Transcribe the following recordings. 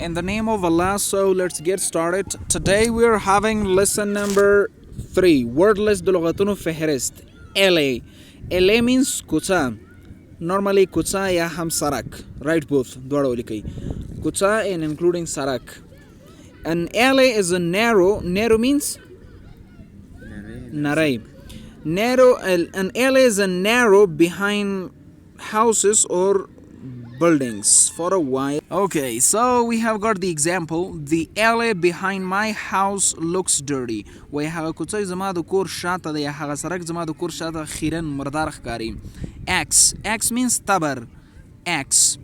In the name of Allah, so let's get started. Today we're having lesson number 3, Wordless Dulugatunu Fehrist. LA. LA means kucha. Normally kucha ya ham sarak. Right, both. Kucha and including sarak. And LA is a narrow. Narrow means? Narai. Narrow. An LA is a narrow behind houses or buildings for a while. Okay, so we have got the example. The alley behind my house looks dirty. وای هغه کوڅه زما د کور شاته دی، هغه سړک زما د کور شاته خیرن مردار ښکاري. Axe. Axe means tabar. Axe.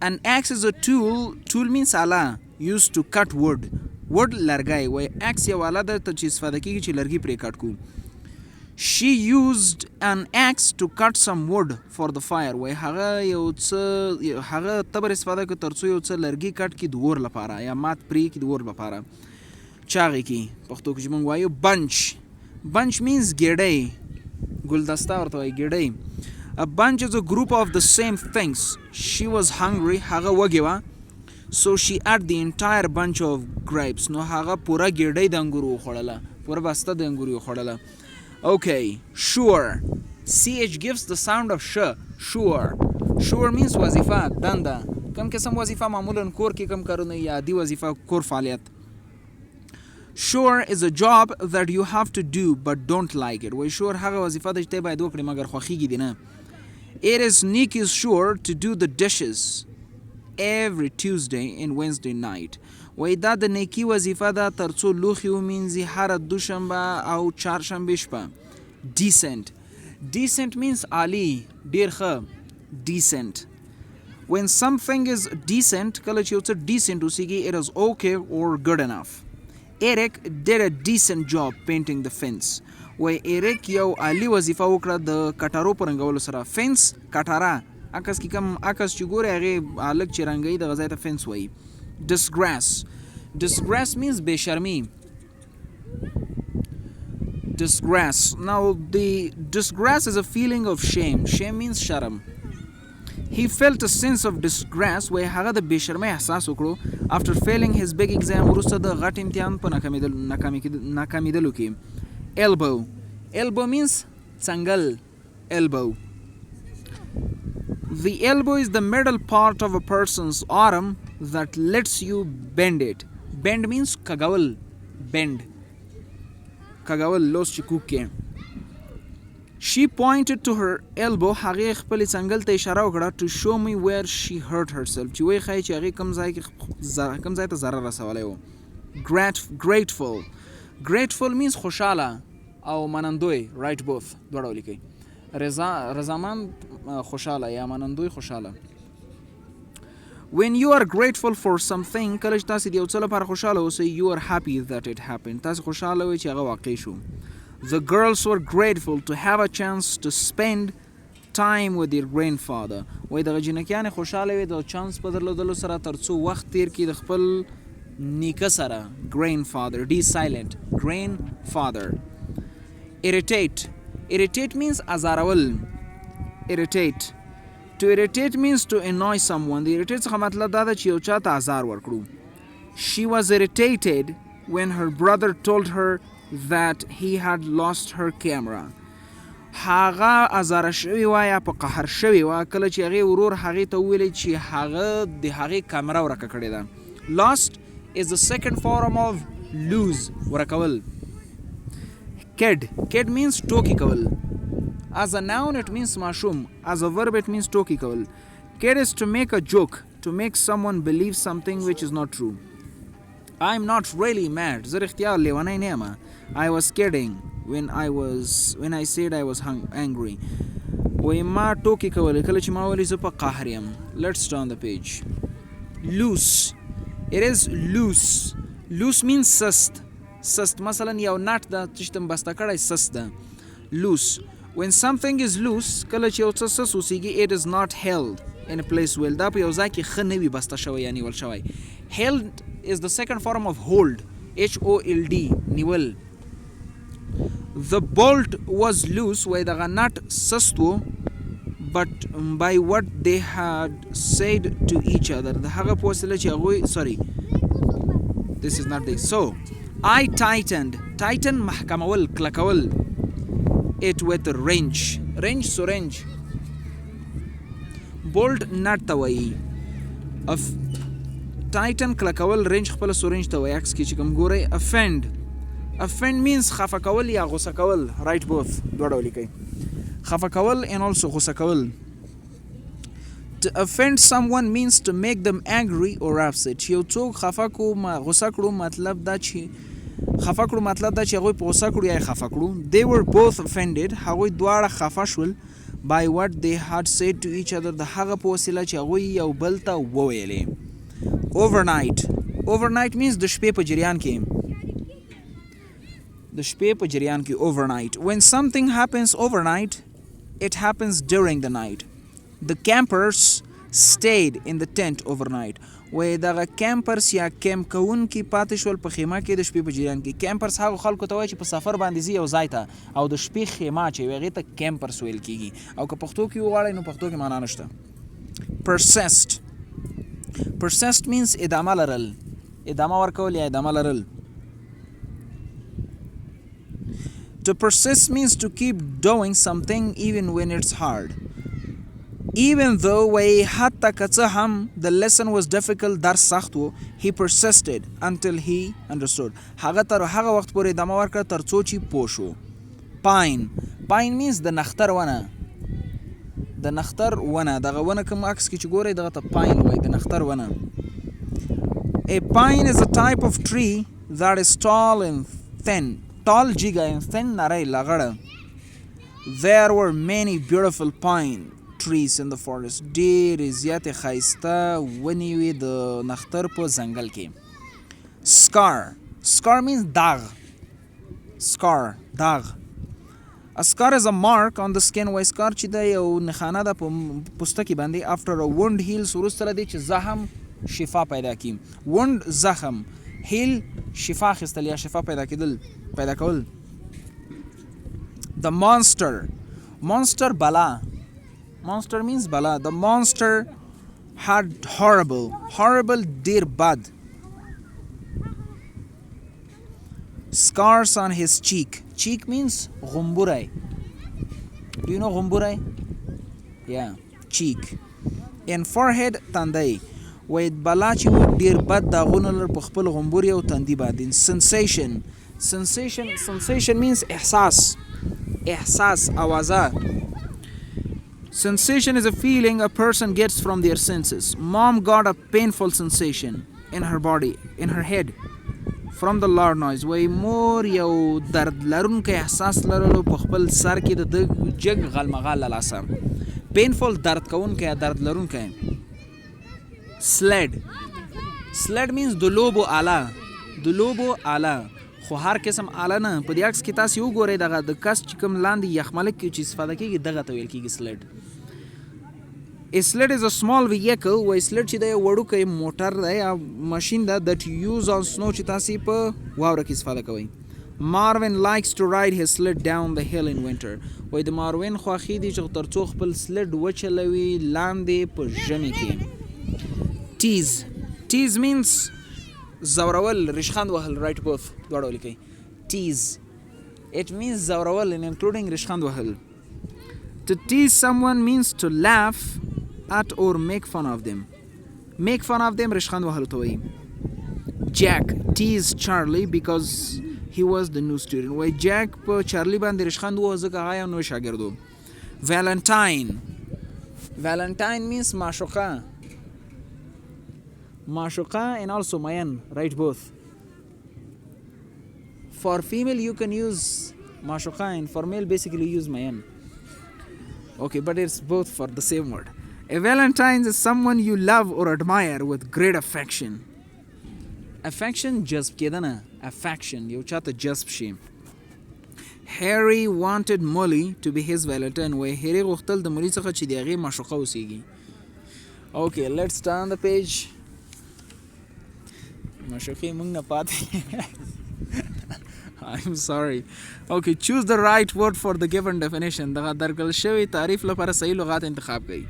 An axe is a tool. Tool means ala used to cut wood. Wood لرګی. وای axe یو آله ده چې استفاده کیږي چې لرګي پرې کټ کو. She used an axe to cut some wood for the fire. وای هغه یو څه هغه تبر استفاده کوي ترڅو یو څه لرګي کټ کی د اور لپاره یا مات پرې کی د اور لپاره. چاغي کی پښتو کې موږ وایو bunch. Bunch means ګډۍ. ګلدسته ورته وایي ګډۍ. A bunch is a group of the same things. She was hungry. هغه وږې وه. So she ate the entire bunch of grapes. نو هغه پوره ګډۍ د انګورو وخوړله. پوره بسته د انګورو وخوړله. Okay, sure. CH gives the sound of sh. Sure. Sure means wazifa, danda. Kam قسم wazifa معمولا کور کې کم کارونه یا دی wazifa کور فعالیت. Sure is a job that you have to do but don't like it. وای sure هغه وظیفه ده چې ته باید وکړې مګر خوښیږي دې نه. It is Nikki's sure to do the dishes every Tuesday and Wednesday night. وای دا د نیکی وظیفه ده ترڅو لوښي ومینځي هره دوشنبه او چهارشنبې شپه. Decent. Decent means عالی ډیر ښه. Decent. When something is decent کله چې یو څه decent اوسیږي it is okay or good enough. Eric did a decent job painting the fence. وای ایریک یو عالی وظیفه وکړه د کټارو په رنګولو سره. فنس کټاره عکس کې کم عکس چې ګوري هغې هلک چې رنګوي دغه ځای ته فنس وایي. Disgrace. Disgrace means besharmi. Disgrace. Now the disgrace is a feeling of shame. Shame means sharam. He felt a sense of disgrace where هغه د بشرمۍ احساس وکړو after failing his big exam وروسته د غټ امتحان په ناکامیدلو کې. Elbow. Elbow means څنګل. Elbow. The elbow is the middle part of a person's arm that lets you bend it. Bend means kagawal. Bend. Kagawal los chikuke. She pointed to her elbow. هغه خپل څنګل ته اشاره وکړه to show me where she hurt herself. چې وایي ښایي چې هغې کوم ځای ته ضرر رسولی و. Grateful. Grateful means خوشحاله او منندوی. Right both. دواړه ولیکئ. رضامند خوشحاله یا منندوی خوشحاله. When you are grateful for something کله چې تاسې د یو څه لپاره خوشحاله اوسئ you are happy that it happened. تاسې خوشحاله وئ چې هغه واقع شو. The girls were grateful to have a chance to spend time with their grandfather. وای دغه جنکیانې خوشحاله وې د چانس په درلودلو سره تر څو وخت تیر کړي د خپل نیکه سره. Grandfather. D silent. Grandfather. Irritate. Irritate means ازارول. Irritate. To irritate means to annoy someone. The irritate څخه مطلب دا ده چې یو چا ته ازار ورکړو. She was irritated when her brother told her that he had lost her camera. هغه ازاره شوې وه یا په قهر شوې وه کله چې هغې ورور هغې ته وویلې چې هغه د هغې کامره ورکه کړې ده. Lost is the second form of lose. ورکول. Kid. Kid means ټوکې کول. As a noun it means mashum. As a verb it means ټوکې کول. Kid is to make a joke. To make someone believe something which is not true. I'm not really mad. زه رښتیا لیونی نه یم. I was kidding when I said I was angry. وای ما ټوکې کولې کله چې ما ویلې زه په قهر یم. Let's turn the page. Loose. It is loose. Loose means sust. Sust مثلا یو نټ ده چې ته بسته کړی سست ده. Loose. When something is loose کله چې یو څه سس اوسیږي it is not held in a place well. دا په یو ځای کې ښه نه وي بسته شوی یا نیول شوی. Held is the second form of hold. HOLD. نیول. The bolt was loose وای دغه نټ سست و but by what they had said to each other. The هغه په وسیله چې هغوی sorry this is not this. So I tighten محکمول کلکول it with a wrench syringe. bolt nut ته وایي tighten کلکول wrench خپل syringe ته وایي. عکس کې چې کوم ګورئ offend means خفه کول یا غصه کول. right both دوه ډول کوي خفه کول and also غصه کول. To offend someone means to make them angry or upset. یو څوک خفه کړو غصه کړو مطلب دا چې هغوی په غصه کړو یا خفه کړو. They were both offended. هغوی دواړه خفه شول by what they had said to each other. د هغه په وسیله چې هغوی یو بل ته وویلې. overnight means د شپې په جریان کې overnight. When something happens overnight, it happens during the night. The campers stayed in the tent overnight. وای دغه کیمپرز یا کیمپ کوونکي پاتې شول په خیمه کې د شپې په جریان کې. کیمپرز هغه خلکو ته وایي چې په سفر باندې ځي یو ځای ته او د شپې خیمه اچوي هغې ته کیمپرز ویل کېږي او که پښتو کې وغواړئ نو پښتو کې معنا نشته. persist means ادامه ورکول یا ادامه لرل. To persist means to keep doing something even when it's hard. Even though way حتی که څه هم the lesson was difficult درس سخت و he persisted until he understood. هغه تر هغه وخت پورې ادامه ورکړه تر څو چې پوه شو. pine means د نختر ونه دغه ونه کوم عکس کې چې ګورئ دغه ته pine وایي د نختر ونه. A pine is a type of tree that is tall and thin. Tall جیگا and thin نری لغړه. There were many beautiful pine trees in the forest. ډېرې زیاتې ښایسته ونې وې د نختر په ځنګل کې. Scar means داغ. A scar is a mark on the skin. وای scar چې ده یو نښانه ده په پوستکي باندې. After a wound heals وروسته له دې چې زخم شفا پیدا کړي. wound زخم heal شفا اخیستل یا شفا پیدا کول. The monster بلا. monster means بلا. The monster had horrible ډیر بد. scars on his cheek means غمبوری. do you know غمبوری? yeah, cheek. and forehead تندی. وای بلا چې و ډیر بد داغونه لر په خپل غمبوري او تندي باندې. sensation means احساس اوازه. Sensation is a feeling a person gets from their senses. Mom got a painful sensation in her body, in her head, from the loud noise. وای مور یو درد لرونکی احساس لرلو په خپل سر کې د جګ غلمغال له لاسه. painful درد کوونکی درد لرونکی. sled means د لوبو آله. خو هر قسم آله نه. په دې عکس کې تاسو وګورئ دغه د کس چې کوم لاندې یخملک کې چې استفاده کېږي دغه ته ویل کېږي sled. A sled is a small vehicle. وای sled چې د یو وړوکی موټر دی یا ماشین ده that you use on snow چې تاسو په واوره کې استفاده کوئ. Marvin likes to ride his sled down the hill in winter. وای د ماروین خوښي دي چې تر څو خپل sled وچلوي لاندې په ژمي کې. Tease means زورول رشخند وهل. right both دواړه ولیکئ. tease it means زورول and including رشخند وهل. To tease someone means to laugh at or make fun of them. رشخند وهل ته وایي. Jack teased Charlie because he was the new student. وای جاک په چارلی باندې رشخند ووه ځکه هغه یو نوی شاګرد و. Valentine means معشوقه and also mayan. right both. For female you can use معشوقه and for male basically use mayan. okay, but it's both for the same word. A Valentine is someone you love or admire with great affection. Affection جذب کېدنه. affection یو چاته جذب شي. Harry wanted Molly to be his Valentine. وای هری غوښتل د مولي څخه چې د هغې معشوقه اوسیږي. okay, let's turn the page. معشوقې موږ نه پاتې I'm sorry. Okay, choose the right word for the given definition. دغه درکل شوی تعریف لپاره صحیح لغات انتخاب کړئ.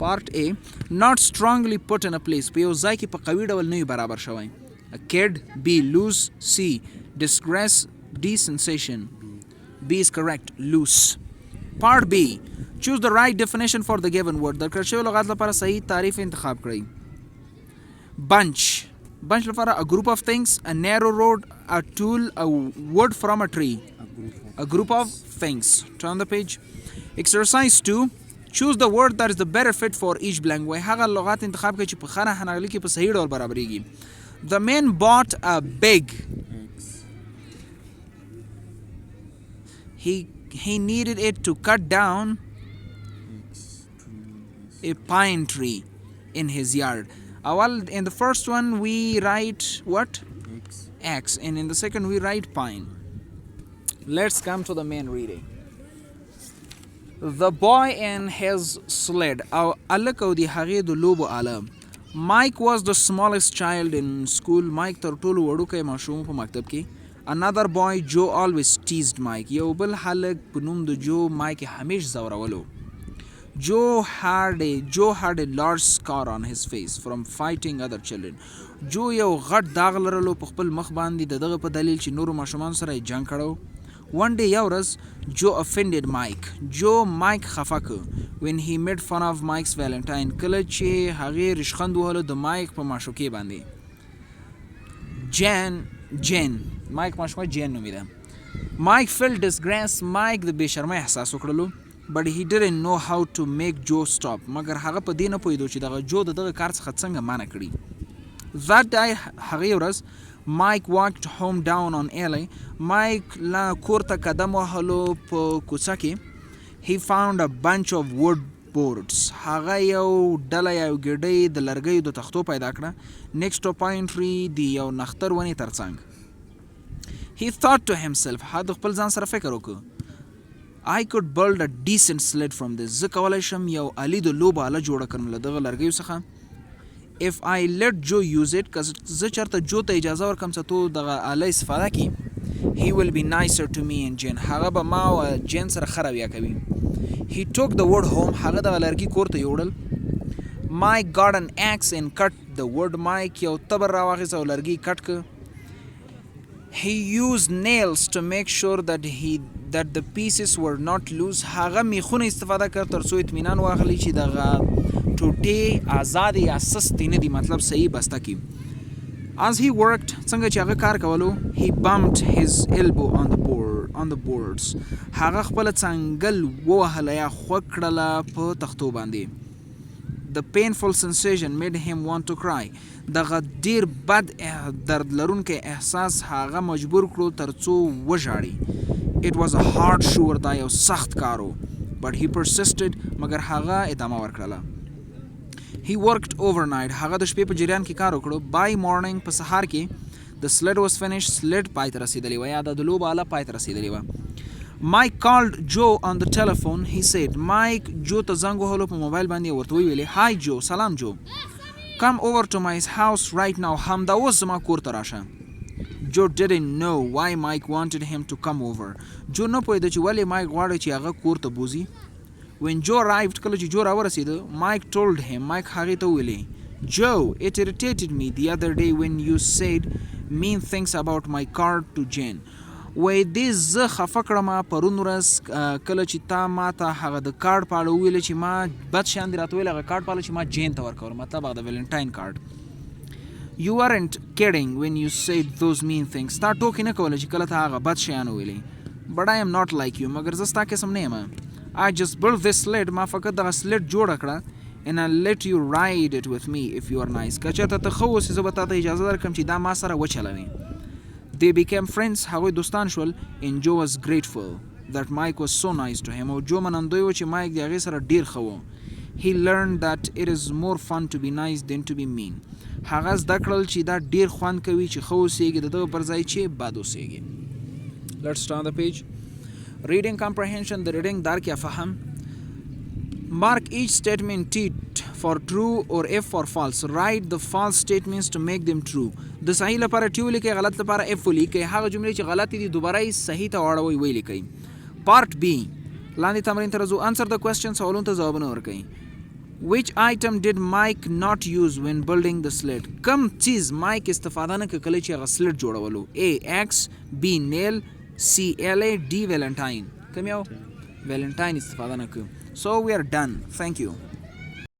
Part A, not strongly put in a place. په یو ځای کې په قوي ډول نه برابر شوی. A kid. B, loose. C, disgrace. D, sensation. B is correct. Loose. Part B, choose the right definition for the given word. درکل شوی لغات لپاره صحیح تعریف انتخاب کړئ. Bunch. Bunch لپاره a group of things, a narrow road, a tool, a wood from a tree. A group of things. Turn the page. Exercise 2. Choose the word that is the better fit for each blank. وای هغه لغات انتخاب کړئ چې په خانه حنغلي کې په صحیح ډول برابرېږي. The man bought a big. He needed it to cut down a pine tree in his yard. Well, in the first one we write what? X. And in the second we write pine. Let's come to the main reading. The boy and his sled. الک او د هغې د لوبو آله. Mike was the smallest child in school. Mike تر ټولو وړوکی ماشوم په مکتب کې. Another boy, Joe, always teased Mike. یو بل هلک په نوم د جو مایک همیش زورولو. Joe had a large scar on his face from fighting other children. Joe یو غټ داغ لرلو په خپل مخ باندې دغه په دلیل چې نورو ماشومان سره یې جنګ کړو. One day یو ورځ Joe offended Mike. Joe Mike خفه کړ when he made fun of Mike's Valentine. کله چې هغې ریشخند وهلو د مایک په معشوقې باندې. Jane Mike معشوقه جین نومیده. Mike felt disgrace. Mike د بې شرمۍ احساس وکړلو. But he didn't know how to make Joe stop. مگر هغه په دې نه پوهېدو چې دغه جو دغه کار څخه څنګه منع کړي. That day هغې ورځ Mike walked home down on alley. Mike لا کور ته قدم وهلو په کوڅه کې. He found a bunch of wood boards. هغه یو ډله یو ګډۍ د لرګیو د تختو پیدا کړه. Next to pine tree د یو نختر ونې ترڅنګ. He thought to himself. هغه د خپل ځان سره فکر وکړ. I could build a decent sled from this. زه کولی شم یو علي د لوبو آله جوړه کړم له دغه لرګیو څخه. If I let Joe use it, که زه چېرته جو ته اجازه ورکړم چې تو دغه آله استفاده کړي, he will be nicer to me and Jane. هغه به ما او جین سره ښه رویه کوي. He took the wood home. هغه دغه لرګي کور ته یوړل. Mike got an axe and cut the wood. Mike یو تبر راواخیست او لرګي کټ کړ. He used nails to make sure that the pieces were not loose. هغه میخونه استفاده کړ تر څو اطمینان واخلي چې دغه ټوټې آزاد یا سستې نه دي, مطلب صحیح بسته کی. As he worked, څنګه چې هغه کار کولو, he bumped his elbow on the boards. هغه خپل څنګل ووهله یا خوږ کړله په تختو باندې. The painful sensation made him want to cry. دغه ډیر بد درد لرونکی احساس هغه مجبور کړو تر څو وژاړي. It was a hard chore. دا یو سخت کارو. But he persisted. مگر هغه ادامه ورکړله. He worked overnight. هغه د شپې په جریان کې کار وکړو. By morning په سهار کې the sled was finished. sled پای ته رسېدلی وه یا د لوبو آله پای ته رسېدلی وه. Mike called Joe on the telephone. He said, Mike Joe ته زنګ وهلو په موبایل باندې ورته ویلې, Hi Joe, سلام Joe. Come over to my house right now. همدا اوس زما کور ته راشه. Joe didn't know why Mike wanted him to come over. Joe نه پوهېده چې ولې Mike غواړي چې هغه کور ته بوزي. When Joe arrived, کله چې Joe راورسېده, Mike told him. Mike هغې ته ویلې, Joe, it irritated me the other day when you said mean things about my card to Jane. وای دې زه خفه کړم پرون ورځ کله چې تا ما ته هغه د کارډ په اړه وویله چې ما بد شیان دې راته ویل هغه کارډ په اړه چې ما جین ته ورکول, مطلب هغه د ویلنټاین کارډ. You weren't kidding when you said those mean things. تا ټوکې نه کوله چې کله ته هغه بد شیان وویلې. But I am not like you. مګر زه ستا قسم نه یم. I just built this sled. ما فقط دغه سلیډ جوړه کړه and I'll let you ride it with me if you are nice. که چېرته ته ښه اوسې زه به تا ته اجازه درکړم چې دا ما سره وچلوې. They became friends. هغوی دوستان شول. And Joe was grateful that Mike was so nice to him. او جو منندوی و چې مایک د هغې سره ډېر ښه و. He learned that it is more fun to be nice than to be mean. هغه زده کړل چې دا ډېر خوند کوي چې ښه اوسېږي د دغه پر ځای چې بد اوسېږي. Let's turn the page. Reading comprehension. د reading درک یا فهم. Mark each statement for true or F for false. Write the false statements to make them true. د صحیح لپاره T ولیکئ، غلط لپاره F ولیکئ. هغه جملې چې غلطې دي دوباره یې صحیح ته واړوئ ولیکئ. Part B لاندې تمرین ته راځو. Answer the question. سوالونو ته ځوابونه ورکئ. Which item did Mike not use when building the sled? کم چیز Mike استفاده نه کړه کله چې هغه sled جوړولو. A. Axe B. Nail C. LA D. Valentine. کوم یو؟ Valentine استفاده نه کړه. So we are done. Thank you.